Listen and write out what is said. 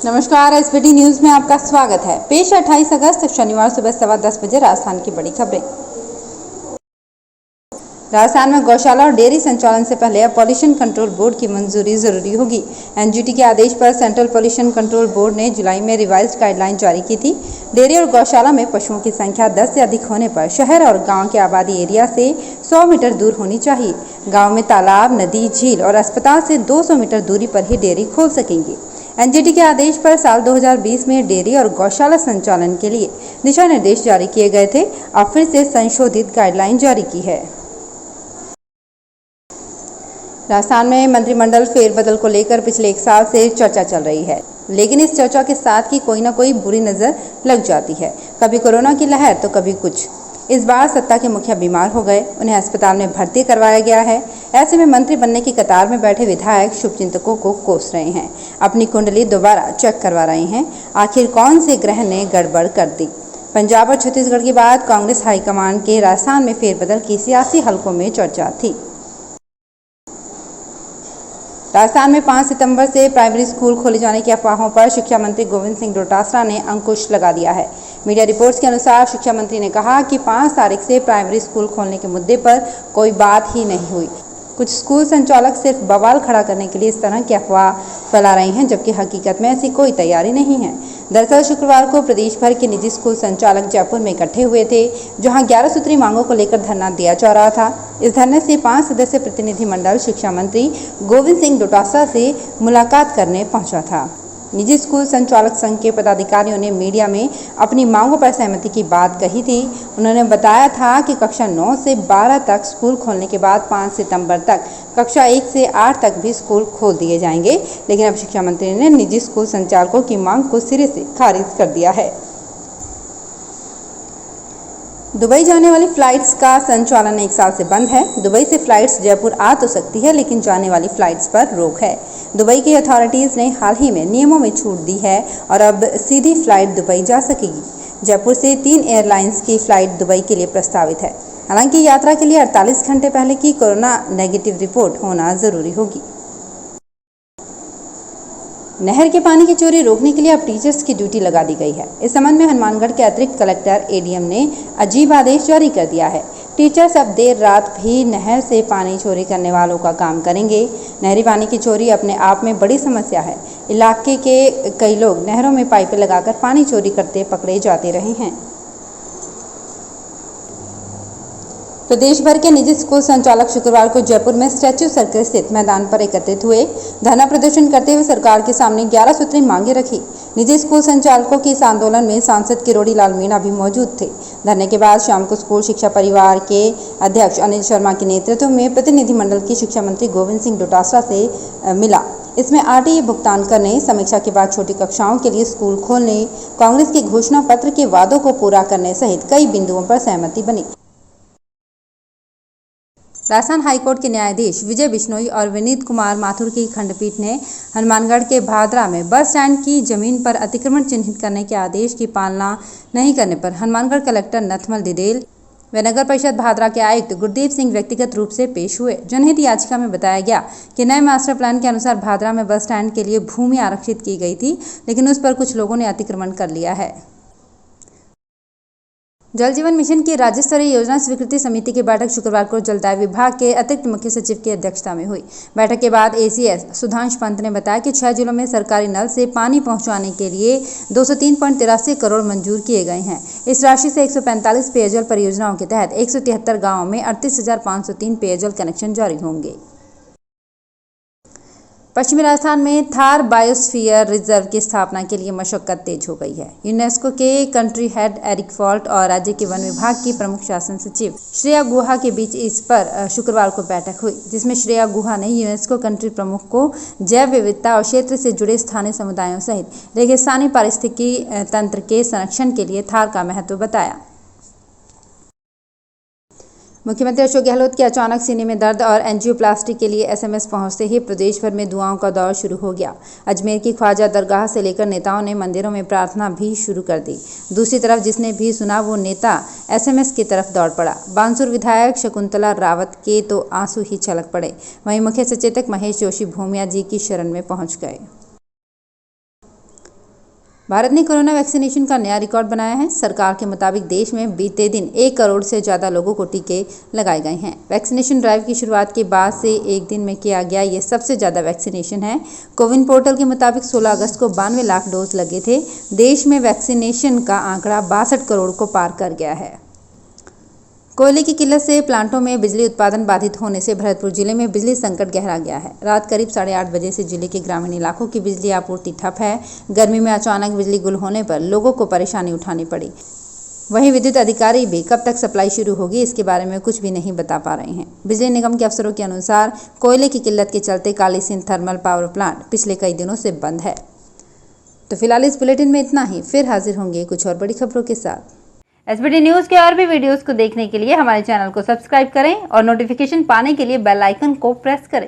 नमस्कार, SBT news में आपका स्वागत है। पेश 28 अगस्त शनिवार सुबह 10:15 बजे राजस्थान की बड़ी खबरें। राजस्थान में गौशाला और डेयरी संचालन से पहले अब पॉल्यूशन कंट्रोल बोर्ड की मंजूरी जरूरी होगी। एनजीटी के आदेश पर सेंट्रल पॉल्यूशन कंट्रोल बोर्ड ने जुलाई में रिवाइज्ड गाइडलाइन जारी की थी। डेयरी और गौशाला में पशुओं की संख्या 10 से अधिक होने पर शहर और गांव के आबादी एरिया से 100 मीटर दूर होनी चाहिए। गाँव में तालाब, नदी, झील और अस्पताल से 200 मीटर दूरी पर ही डेयरी खोल सकेंगे। एनजीटी के आदेश पर साल 2020 में डेयरी और गौशाला संचालन के लिए दिशा निर्देश जारी किए गए थे। अब फिर से संशोधित गाइडलाइन जारी की है। राजस्थान में मंत्रिमंडल फेरबदल को लेकर पिछले 1 साल से चर्चा चल रही है, लेकिन इस चर्चा के साथ ही कोई ना कोई बुरी नजर लग जाती है। कभी कोरोना की लहर तो कभी कुछ। इस बार सत्ता के मुखिया बीमार हो गए, उन्हें अस्पताल में भर्ती करवाया गया है। ऐसे में मंत्री बनने की कतार में बैठे विधायक शुभचिंतकों को कोस रहे हैं, अपनी कुंडली दोबारा चेक करवा रहे हैं। आखिर कौन से ग्रह ने गड़बड़ कर दी? पंजाब और छत्तीसगढ़ के बाद कांग्रेस हाईकमान के राजस्थान में फेरबदल की सियासी हलकों में चर्चा थी। राजस्थान में 5 सितंबर से प्राइमरी स्कूल खोले जाने की अफवाहों पर शिक्षा मंत्री गोविंद सिंह डोटासरा ने अंकुश लगा दिया है। मीडिया रिपोर्ट्स के अनुसार शिक्षा मंत्री ने कहा कि 5 तारीख से प्राइमरी स्कूल खोलने के मुद्दे पर कोई बात ही नहीं हुई। कुछ स्कूल संचालक सिर्फ बवाल खड़ा करने के लिए इस तरह की अफवाह फैला रहे हैं, जबकि हकीकत में ऐसी कोई तैयारी नहीं है। दरअसल शुक्रवार को प्रदेश भर के निजी स्कूल संचालक जयपुर में इकट्ठे हुए थे, जहां 11 सूत्री मांगों को लेकर धरना दिया जा रहा था। इस धरने से 5 सदस्यीय प्रतिनिधिमंडल शिक्षा मंत्री गोविंद सिंह डोटासरा से मुलाकात करने पहुंचा था। निजी स्कूल संचालक संघ के पदाधिकारियों ने मीडिया में अपनी मांगों पर सहमति की बात कही थी। उन्होंने बताया था कि कक्षा 9 से 12 तक स्कूल खोलने के बाद 5 सितंबर तक कक्षा 1 से 8 तक भी स्कूल खोल दिए जाएंगे, लेकिन अब शिक्षा मंत्री ने निजी स्कूल संचालकों की मांग को सिरे से खारिज कर दिया है। दुबई जाने वाली फ्लाइट्स का संचालन 1 साल से बंद है। दुबई से फ्लाइट्स जयपुर आ तो सकती है, लेकिन जाने वाली फ्लाइट्स पर रोक है। दुबई की अथॉरिटीज़ ने हाल ही में नियमों में छूट दी है और अब सीधी फ्लाइट दुबई जा सकेगी। जयपुर से 3 एयरलाइंस की फ्लाइट दुबई के लिए प्रस्तावित है। हालांकि यात्रा के लिए 48 घंटे पहले की कोरोना नेगेटिव रिपोर्ट होना जरूरी होगी। नहर के पानी की चोरी रोकने के लिए अब टीचर्स की ड्यूटी लगा दी गई है। इस संबंध में हनुमानगढ़ के अतिरिक्त कलेक्टर एडीएम ने अजीब आदेश जारी कर दिया है। टीचर्स अब देर रात भी नहर से पानी चोरी करने वालों का काम करेंगे। नहरी पानी की चोरी अपने आप में बड़ी समस्या है। इलाके के कई लोग नहरों में पाइपें लगाकर पानी चोरी करते पकड़े जाते रहे हैं। प्रदेश भर के निजी स्कूल संचालक शुक्रवार को जयपुर में स्टैच्यू सर्कल स्थित मैदान पर एकत्रित हुए। धरना प्रदर्शन करते हुए सरकार के सामने 11 सूत्री मांगे रखी। निजी स्कूल संचालकों के इस आंदोलन में सांसद किरोड़ी लाल मीणा भी मौजूद थे। धरने के बाद शाम को स्कूल शिक्षा परिवार के अध्यक्ष अनिल शर्मा के नेतृत्व में प्रतिनिधिमंडल की शिक्षा मंत्री गोविंद सिंह डोटासरा से मिला। इसमें आरटीई भुगतान करने, समीक्षा के बाद छोटी कक्षाओं के लिए स्कूल खोलने, कांग्रेस के घोषणा पत्र के वादों को पूरा करने सहित कई बिंदुओं पर सहमति बनी। राजस्थान हाईकोर्ट के न्यायाधीश विजय बिश्नोई और विनीत कुमार माथुर की खंडपीठ ने हनुमानगढ़ के भादरा में बस स्टैंड की जमीन पर अतिक्रमण चिन्हित करने के आदेश की पालना नहीं करने पर हनुमानगढ़ कलेक्टर नथमल दिदेल व नगर परिषद भादरा के आयुक्त गुरदीप सिंह व्यक्तिगत रूप से पेश हुए। जनहित याचिका में बताया गया कि नए मास्टर प्लान के अनुसार भादरा में बस स्टैंड के लिए भूमि आरक्षित की गई थी, लेकिन उस पर कुछ लोगों ने अतिक्रमण कर लिया है। जल जीवन मिशन की राज्य स्तरीय योजना स्वीकृति समिति की बैठक शुक्रवार को जलदाय विभाग के अतिरिक्त मुख्य सचिव की अध्यक्षता में हुई। बैठक के बाद एसीएस सुधांश पंत ने बताया कि 6 जिलों में सरकारी नल से पानी पहुंचाने के लिए 203.83 करोड़ मंजूर किए गए हैं। इस राशि से 145 पेयजल परियोजनाओं के तहत 173 गाँवों में 38,503 पेयजल कनेक्शन जारी होंगे। पश्चिमी राजस्थान में थार बायोस्फीयर रिजर्व की स्थापना के लिए मशक्कत तेज हो गई है। यूनेस्को के कंट्री हेड एरिक फॉल्ट और राज्य के वन विभाग की प्रमुख शासन सचिव श्रेया गुहा के बीच इस पर शुक्रवार को बैठक हुई, जिसमें श्रेया गुहा ने यूनेस्को कंट्री प्रमुख को जैव विविधता और क्षेत्र से जुड़े स्थानीय समुदायों सहित रेगिस्तानी पारिस्थितिकी तंत्र के संरक्षण के लिए थार का महत्व बताया। मुख्यमंत्री अशोक गहलोत के अचानक सीने में दर्द और एंजियोप्लास्टी के लिए एसएमएस पहुंचते ही प्रदेश भर में दुआओं का दौर शुरू हो गया। अजमेर की ख्वाजा दरगाह से लेकर नेताओं ने मंदिरों में प्रार्थना भी शुरू कर दी। दूसरी तरफ जिसने भी सुना वो नेता एसएमएस की तरफ दौड़ पड़ा। बानसूर विधायक शकुंतला रावत के तो आंसू ही छलक पड़े। वहीं मुख्य सचेतक महेश जोशी भूमिया जी की शरण में पहुंच गए। भारत ने कोरोना वैक्सीनेशन का नया रिकॉर्ड बनाया है। सरकार के मुताबिक देश में बीते दिन 1 करोड़ से ज़्यादा लोगों को टीके लगाए गए हैं। वैक्सीनेशन ड्राइव की शुरुआत के बाद से एक दिन में किया गया ये सबसे ज़्यादा वैक्सीनेशन है। कोविन पोर्टल के मुताबिक 16 अगस्त को 92 लाख डोज लगे थे। देश में वैक्सीनेशन का आंकड़ा 62 करोड़ को पार कर गया है। कोयले की किल्लत से प्लांटों में बिजली उत्पादन बाधित होने से भरतपुर जिले में बिजली संकट गहरा गया है। रात करीब 8:30 बजे से जिले के ग्रामीण इलाकों की बिजली आपूर्ति ठप है। गर्मी में अचानक बिजली गुल होने पर लोगों को परेशानी उठानी पड़ी। वहीं विद्युत अधिकारी भी कब तक सप्लाई शुरू होगी इसके बारे में कुछ भी नहीं बता पा रहे हैं। बिजली निगम के अफसरों के अनुसार कोयले की किल्लत के चलते Kali Sindh thermal power plant पिछले कई दिनों से बंद है। तो फिलहाल इस बुलेटिन में इतना ही। फिर हाजिर होंगे कुछ और बड़ी खबरों के साथ। एसबीटी न्यूज के और भी वीडियोस को देखने के लिए हमारे चैनल को सब्सक्राइब करें और नोटिफिकेशन पाने के लिए बेल आइकन को प्रेस करें।